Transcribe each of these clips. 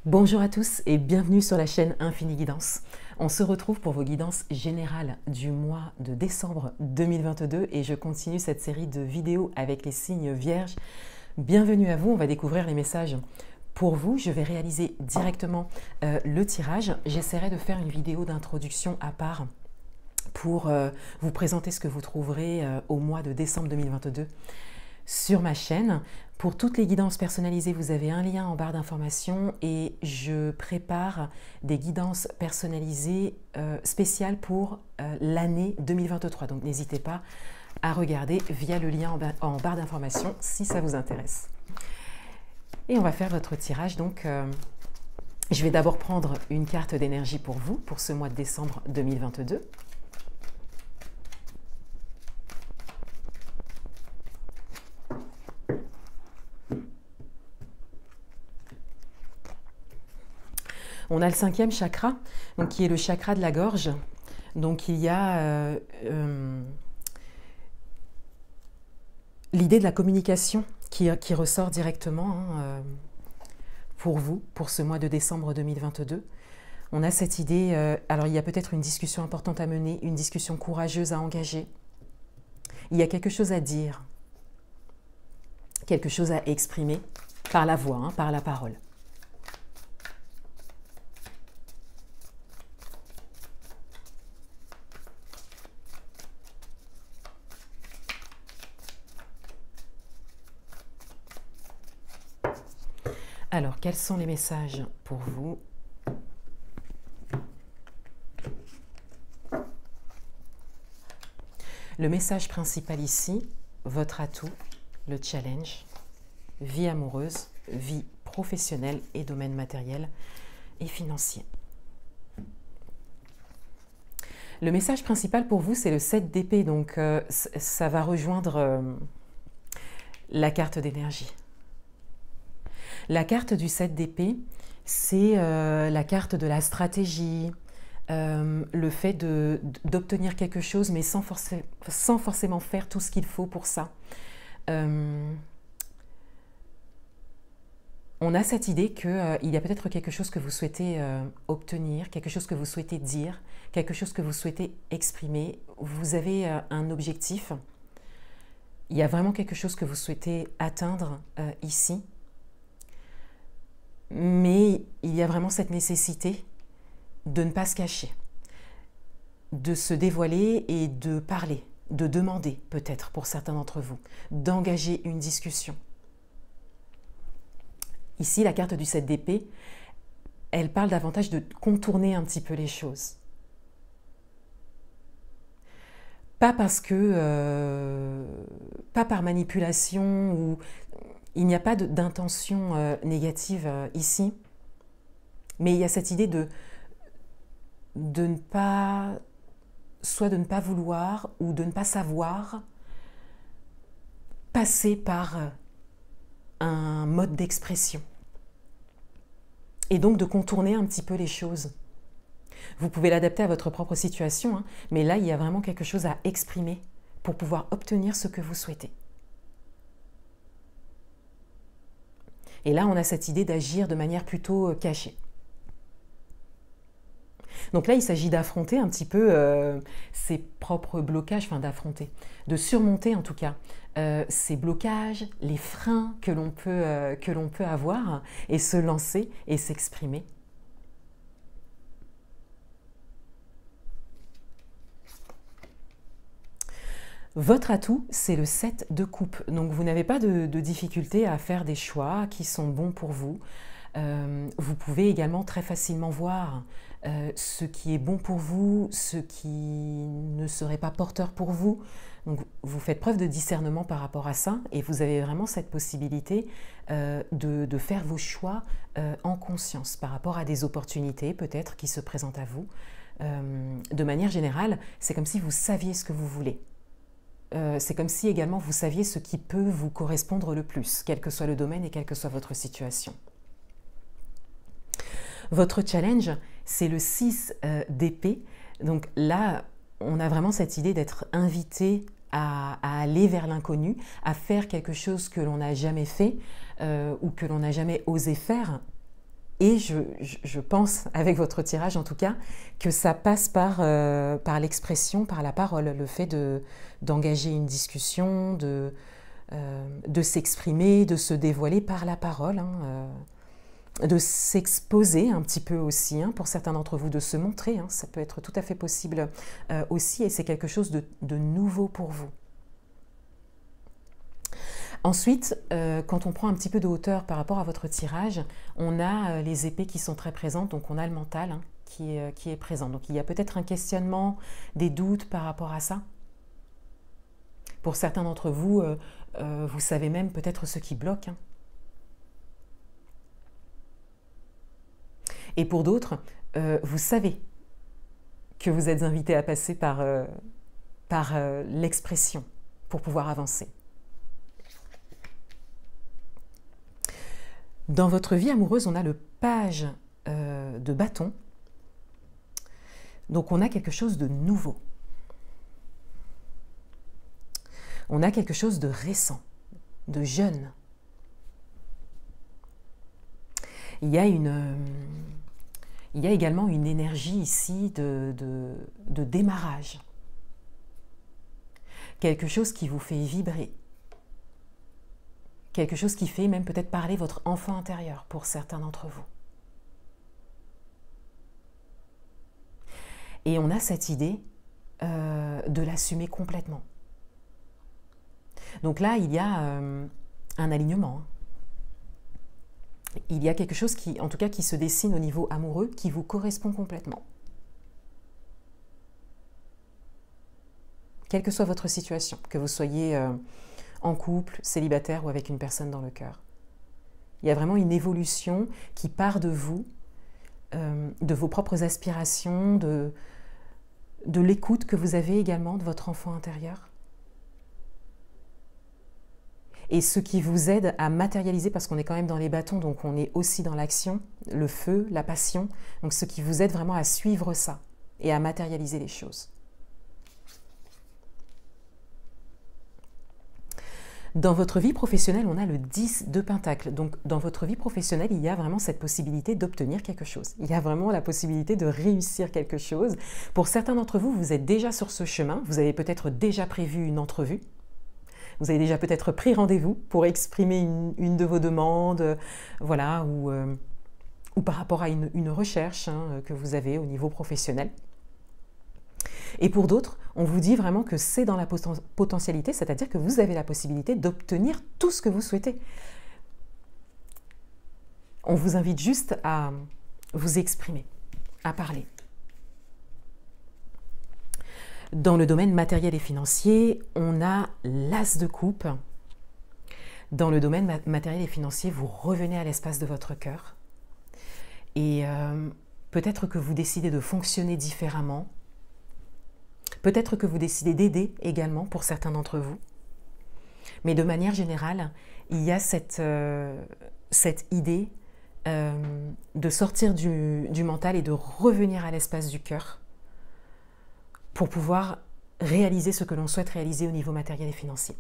Bonjour à tous et bienvenue sur la chaîne Infini Guidance. On se retrouve pour vos guidances générales du mois de décembre 2022 et je continue cette série de vidéos avec les signes vierges. Bienvenue à vous, on va découvrir les messages pour vous. Je vais réaliser directement le tirage. J'essaierai de faire une vidéo d'introduction à part pour vous présenter ce que vous trouverez au mois de décembre 2022 sur ma chaîne. Pour toutes les guidances personnalisées, vous avez un lien en barre d'informations et je prépare des guidances personnalisées spéciales pour l'année 2023. Donc n'hésitez pas à regarder via le lien en barre d'informations si ça vous intéresse. Et on va faire votre tirage. Donc je vais d'abord prendre une carte d'énergie pour vous pour ce mois de décembre 2022. On a le 5e chakra, donc qui est le chakra de la gorge. Donc il y a l'idée de la communication qui ressort directement pour vous, pour ce mois de décembre 2022. On a cette idée, alors il y a peut-être une discussion importante à mener, une discussion courageuse à engager. Il y a quelque chose à dire, quelque chose à exprimer par la voix, par la parole. Alors, quels sont les messages pour vous? Le message principal ici, votre atout, le challenge, vie amoureuse, vie professionnelle et domaine matériel et financier. Le message principal pour vous, c'est le 7 d'épée, donc ça va rejoindre la carte d'énergie. La carte du 7 d'épée, c'est la carte de la stratégie, le fait d'obtenir quelque chose, mais sans forcément faire tout ce qu'il faut pour ça. On a cette idée qu'il y a peut-être quelque chose que vous souhaitez obtenir, quelque chose que vous souhaitez dire, quelque chose que vous souhaitez exprimer. Vous avez un objectif. Il y a vraiment quelque chose que vous souhaitez atteindre ici. Mais il y a vraiment cette nécessité de ne pas se cacher, de se dévoiler et de parler, de demander peut-être pour certains d'entre vous, d'engager une discussion. Ici, la carte du 7 d'épée, elle parle davantage de contourner un petit peu les choses. Pas parce que, pas par manipulation ou... Il n'y a pas d'intention négative ici, mais il y a cette idée de ne pas, soit de ne pas vouloir ou de ne pas savoir passer par un mode d'expression. Et donc de contourner un petit peu les choses. Vous pouvez l'adapter à votre propre situation, mais là il y a vraiment quelque chose à exprimer pour pouvoir obtenir ce que vous souhaitez. Et là, on a cette idée d'agir de manière plutôt cachée. Donc là, il s'agit d'affronter un petit peu ses propres blocages, enfin d'affronter, de surmonter en tout cas ces blocages, les freins que l'on peut avoir et se lancer et s'exprimer. Votre atout, c'est le 7 de coupe. Donc, vous n'avez pas de difficulté à faire des choix qui sont bons pour vous. Vous pouvez également très facilement voir ce qui est bon pour vous, ce qui ne serait pas porteur pour vous. Donc, vous faites preuve de discernement par rapport à ça et vous avez vraiment cette possibilité de faire vos choix en conscience par rapport à des opportunités peut-être qui se présentent à vous. De manière générale, c'est comme si vous saviez ce que vous voulez. C'est comme si également vous saviez ce qui peut vous correspondre le plus, quel que soit le domaine et quelle que soit votre situation. Votre challenge, c'est le 6 d'épée. Donc là, on a vraiment cette idée d'être invité à aller vers l'inconnu, à faire quelque chose que l'on n'a jamais fait ou que l'on n'a jamais osé faire Et je pense, avec votre tirage en tout cas, que ça passe par l'expression, par la parole, le fait d'engager une discussion, de s'exprimer, de se dévoiler par la parole, hein, de s'exposer un petit peu aussi, hein, pour certains d'entre vous, de se montrer, hein, ça peut être tout à fait possible aussi, et c'est quelque chose de nouveau pour vous. Ensuite, quand on prend un petit peu de hauteur par rapport à votre tirage, on a les épées qui sont très présentes, donc on a le mental, hein, qui est présent. Donc il y a peut-être un questionnement, des doutes par rapport à ça. Pour certains d'entre vous, vous savez même peut-être ce qui bloque, hein. Et pour d'autres, vous savez que vous êtes invité à passer par l'expression pour pouvoir avancer. Dans votre vie amoureuse, on a le page de bâton. Donc on a quelque chose de nouveau. On a quelque chose de récent, de jeune. Il y a également une énergie ici de démarrage. Quelque chose qui vous fait vibrer. Quelque chose qui fait même peut-être parler votre enfant intérieur pour certains d'entre vous. Et on a cette idée de l'assumer complètement. Donc là, il y a un alignement, hein. Il y a quelque chose qui, en tout cas, qui se dessine au niveau amoureux, qui vous correspond complètement. Quelle que soit votre situation, que vous soyez en couple, célibataire ou avec une personne dans le cœur. Il y a vraiment une évolution qui part de vous, de vos propres aspirations, de l'écoute que vous avez également de votre enfant intérieur. Et ce qui vous aide à matérialiser, parce qu'on est quand même dans les bâtons, donc on est aussi dans l'action, le feu, la passion, donc ce qui vous aide vraiment à suivre ça et à matérialiser les choses. Dans votre vie professionnelle, on a le 10 de Pentacle. Donc, dans votre vie professionnelle, il y a vraiment cette possibilité d'obtenir quelque chose. Il y a vraiment la possibilité de réussir quelque chose. Pour certains d'entre vous, vous êtes déjà sur ce chemin. Vous avez peut-être déjà prévu une entrevue. Vous avez déjà peut-être pris rendez-vous pour exprimer une de vos demandes, voilà, ou par rapport à une recherche, hein, que vous avez au niveau professionnel. Et pour d'autres, on vous dit vraiment que c'est dans la potentialité, c'est-à-dire que vous avez la possibilité d'obtenir tout ce que vous souhaitez. On vous invite juste à vous exprimer, à parler. Dans le domaine matériel et financier, on a l'as de coupe. Dans le domaine matériel et financier, vous revenez à l'espace de votre cœur. Et peut-être que vous décidez de fonctionner différemment. Peut-être que vous décidez d'aider également pour certains d'entre vous. Mais de manière générale, il y a cette idée de sortir du mental et de revenir à l'espace du cœur pour pouvoir réaliser ce que l'on souhaite réaliser au niveau matériel et financier.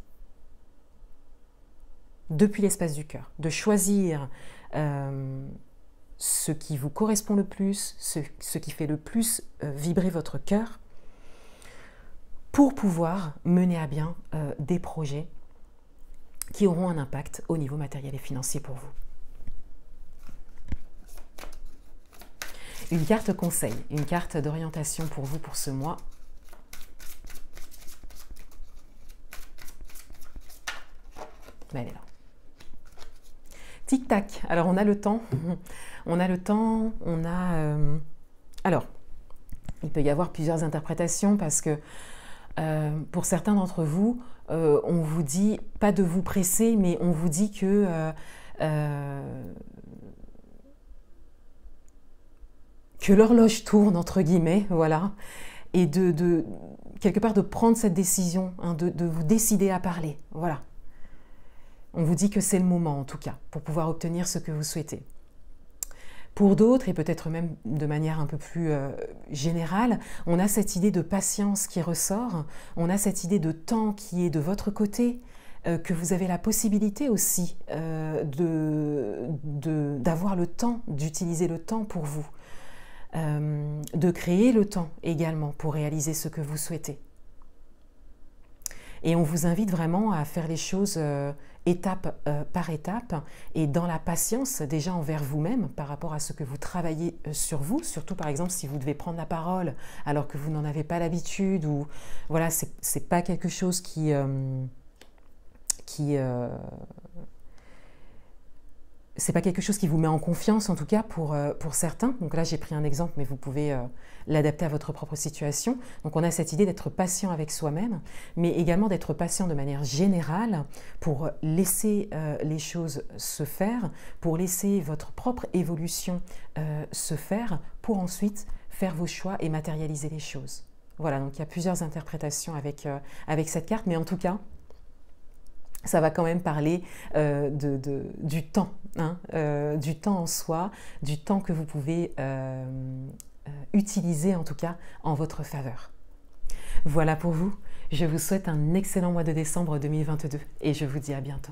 Depuis l'espace du cœur, de choisir ce qui vous correspond le plus, ce qui fait le plus vibrer votre cœur, pour pouvoir mener à bien des projets qui auront un impact au niveau matériel et financier pour vous. Une carte conseil, une carte d'orientation pour vous pour ce mois. Ben, elle est là. Tic-tac, alors on a le temps, alors, il peut y avoir plusieurs interprétations parce que pour certains d'entre vous, on vous dit, pas de vous presser, mais on vous dit que l'horloge tourne, entre guillemets, voilà, et quelque part de prendre cette décision, hein, de vous décider à parler, voilà. On vous dit que c'est le moment, en tout cas, pour pouvoir obtenir ce que vous souhaitez. Pour d'autres, et peut-être même de manière un peu plus générale, on a cette idée de patience qui ressort, on a cette idée de temps qui est de votre côté, que vous avez la possibilité aussi d'avoir le temps, d'utiliser le temps pour vous, de créer le temps également pour réaliser ce que vous souhaitez. Et on vous invite vraiment à faire les choses étape par étape et dans la patience déjà envers vous-même par rapport à ce que vous travaillez sur vous, surtout par exemple si vous devez prendre la parole alors que vous n'en avez pas l'habitude ou voilà, c'est pas quelque chose c'est pas quelque chose qui vous met en confiance, en tout cas pour certains. Donc là, j'ai pris un exemple, mais vous pouvez l'adapter à votre propre situation. Donc on a cette idée d'être patient avec soi-même, mais également d'être patient de manière générale pour laisser les choses se faire, pour laisser votre propre évolution se faire, pour ensuite faire vos choix et matérialiser les choses. Voilà, donc il y a plusieurs interprétations avec cette carte, mais en tout cas, ça va quand même parler du temps, hein, du temps en soi, du temps que vous pouvez utiliser en tout cas en votre faveur. Voilà pour vous, je vous souhaite un excellent mois de décembre 2022 et je vous dis à bientôt.